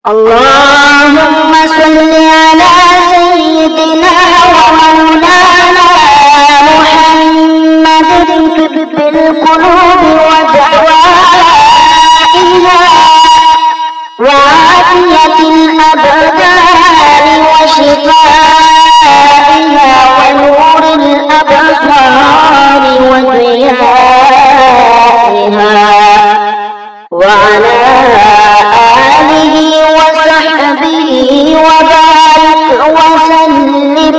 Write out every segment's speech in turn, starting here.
اللهم صل على سيدنا ومولانا محمد طب القلوب ودوائها وعافية الأبدان وشفائها ونور الأبصار وضيائها وعلى آله وصحبه وبارك وسلم.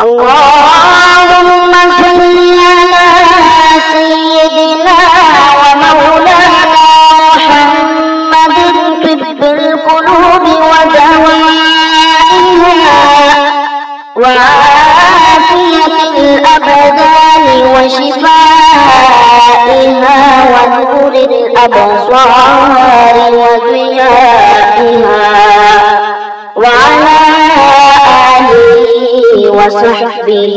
اللهم صل على سيدنا ومولانا محمد طب القلوب ودوائها وعافية الأبدان وشفائها ونور الأبصار وضيائها وعلى آله وصحبه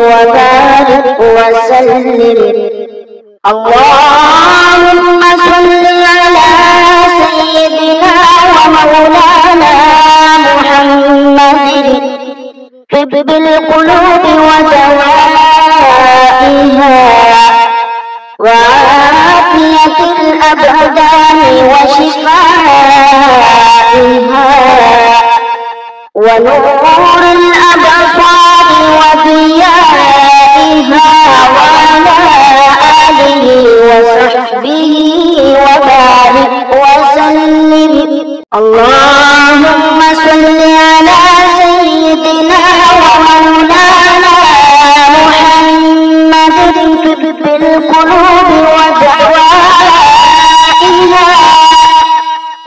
وبارك وسلم. اللهم صل على سيدنا ومولانا محمد طب القلوب ودوائها وعافية الأبدان وشفائها ونور الأبصار وضيائها وعلى آله وصحبه وبارك وسلم. اللهم صل على سيدنا ومولانا محمد طب القلوب ودوائها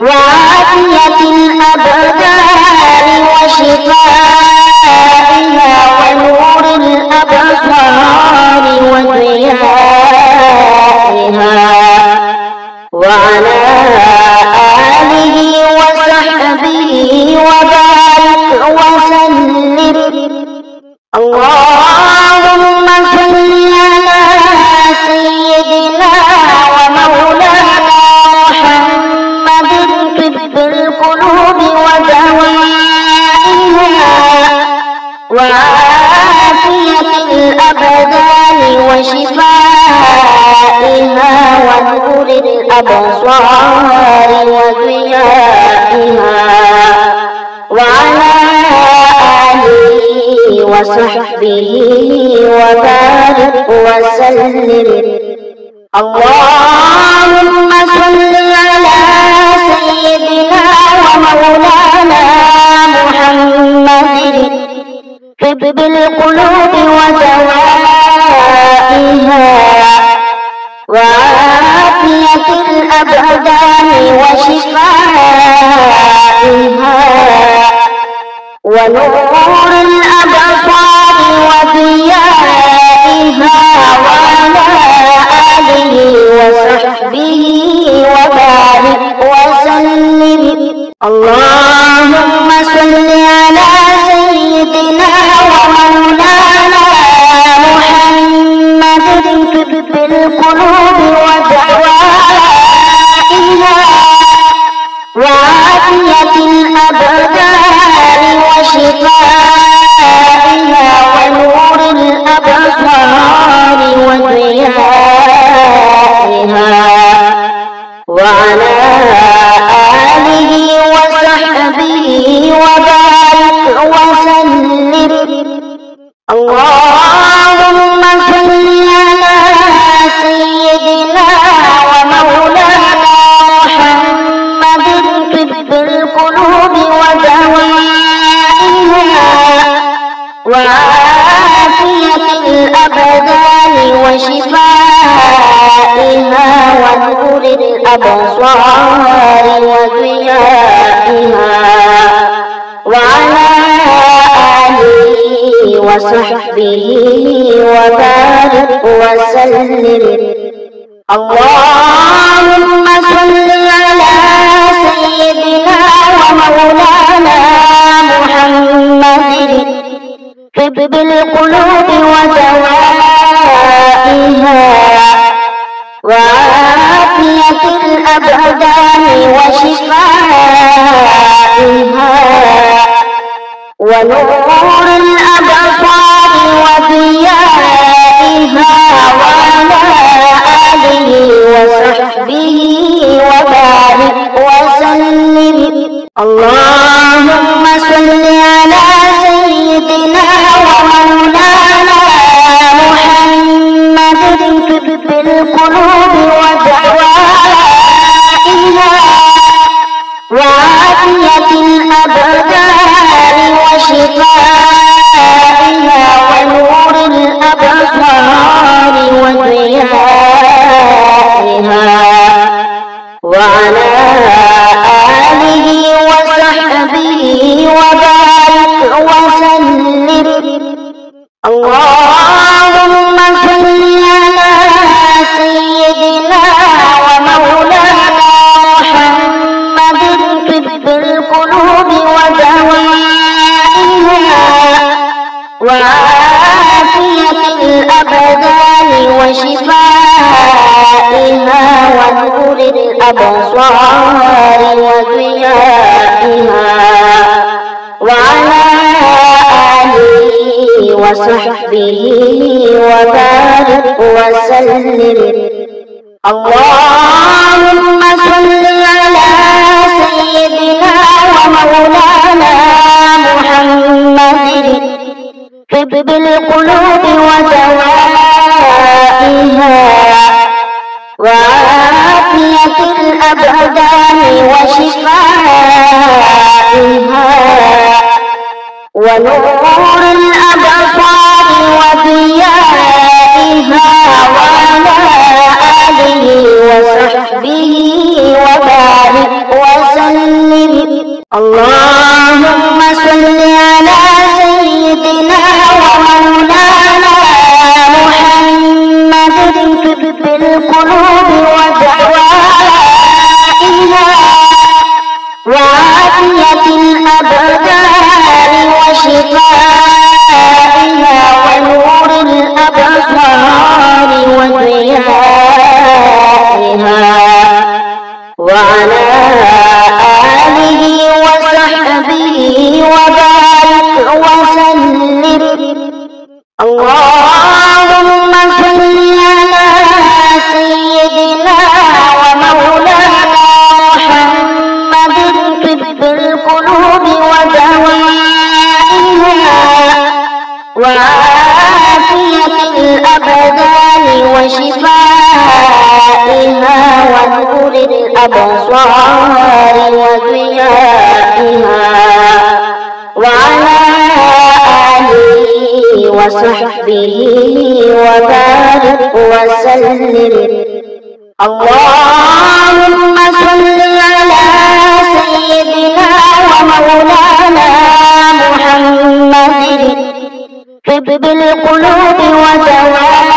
وعافية الأبدان وشفائها ونور الأبصار وضيائها وعلى آله وصحبه وبارك وسلم. اللهم صل على سيدنا ومولانا محمد طب القلوب ودوائها وعافية الأبدان وشفائها ونور الأبصار وضيائها وعلى آله وصحبه وبارك وسلم. اللهم صل على سيدنا ومولانا محمد طب القلوب ودوائها وعافية الأبدان وشفائها ونور الأبصار وضيائها وعلى آله وصحبه وبارك وسلم. اللهم صل على سيدنا ومولانا محمد طب القلوب ودوائها وعافية الأبدان وشفائها ونور الأبصار وضيائها وعلى آله وصحبه وبارك وسلم. اللهم صل على سيدنا ومولانا محمد طب القلوب ودوائها وعافية الأبدان وشفائها ونور الأبصار وضيائها وعلى آله وصحبه وبارك وسلم. اللهم صل على سيدنا ومولانا محمد طب القلوب ودوائها وعافية الأبدان وشفائها ونور الأبصار وضيائها وعلى آله وصحبه وبارك وسلم. اللهم صل على سيدنا ومولانا محمد طب القلوب ودوائها وعافية الأبدان وشفائها ونور الأبصار وضيائها وعلى آله وصحبه وبارك وسلم. اللهم صل على سيدنا ومولانا محمد طب القلوب ودوائها وعافية الأبدان وشفائها ونور الأبصار وضيائها وعلى آله وصحبه وبارك وسلم. اللهم صل على سيدنا ومولانا محمد طب القلوب ودوائها وعافية الأبدان وشفائها ونور الأبصار وضيائها وعلى آله وصحبه وبارك وسلم. اللهم صل على سيدنا ومولانا محمد طب القلوب ودوائها وعافية الأبدان وشفائها ونور الأبصار وضيائها وعلى آله وصحبه وبارك وسلم. اللهم صل على سيدنا ومولانا محمد طب القلوب ودوائها وعافية الأبدان وشفائها ونور الأبصار وضيائها وعلى آله وصحبه وبارك وسلم. اللهم صل على سيدنا ومولانا محمد طب القلوب ودوائها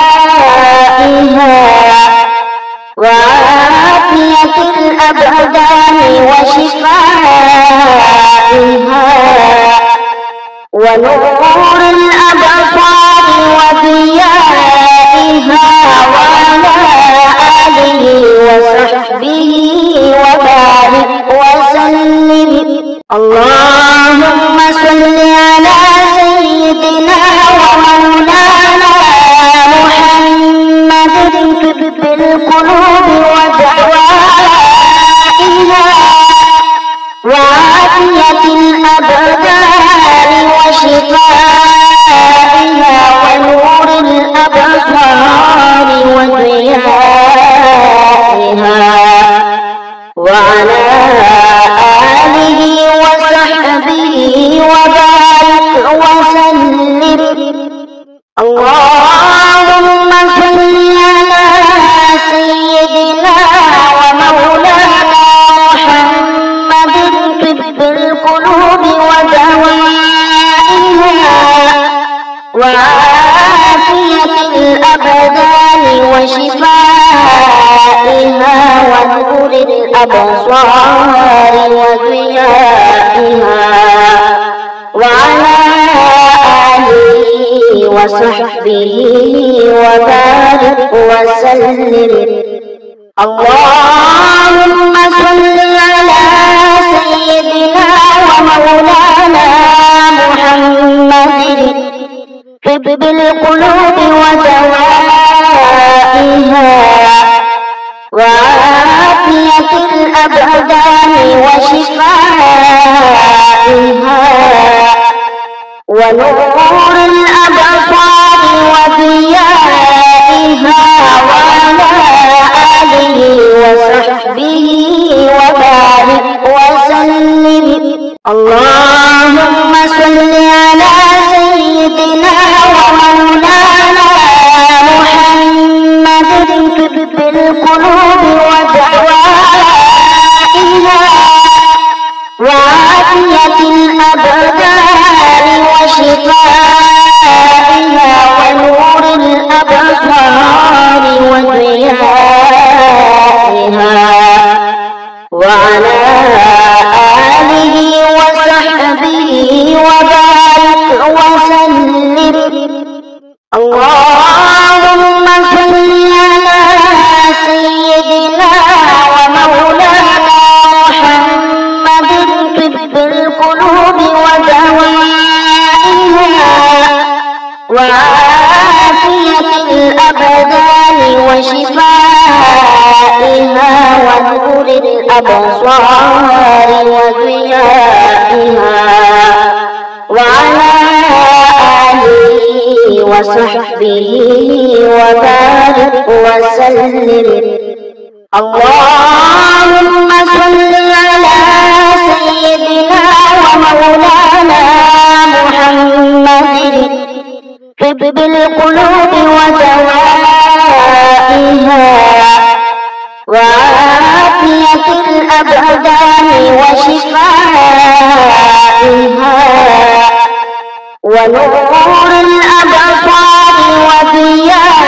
وعافية الأبدان وشفائها ونور الأبصار وضيائها وعلى آله وصحبه وبارك وسلم. اللهم صل على سيدنا ومولانا محمد طب القلوب ودوائها وعافية الأبدان وشفائها ونور الأبصار وضيائها وعلى آله وصحبه وبارك وسلم. اللهم صل على سيدنا ومولانا محمد طب القلوب ودوائها وعافية الأبدان وشفائها ونور الأبصار وضيائها وعلى آله وصحبه وبارك وسلم. اللهم صل على سيدنا ومولانا محمد بالقلوب ودوائها وعافية الأبدان وشفائها ونور الأبصار وضيائها وعلى آله وصحبه وبارك وسلم. اللهم صل على سيدنا ومولانا محمد بالقلوب ودوائها وعافية الأبدان وشفائها ونور الأبصار وضيائها وعلى آله وصحبه وبارك وسلم. اللهم صل على سيدنا ومولانا محمد بالقلوب ودوائها وعافية الأبدان وشفائها ونور الأبصار وضيائها وعلى آله وصحبه وبارك وسلم. اللهم صل على سيدنا ومولانا محمد بالقلوب ودوائها وعافية الأبدان وشفائها ونور الأبصار وضيائها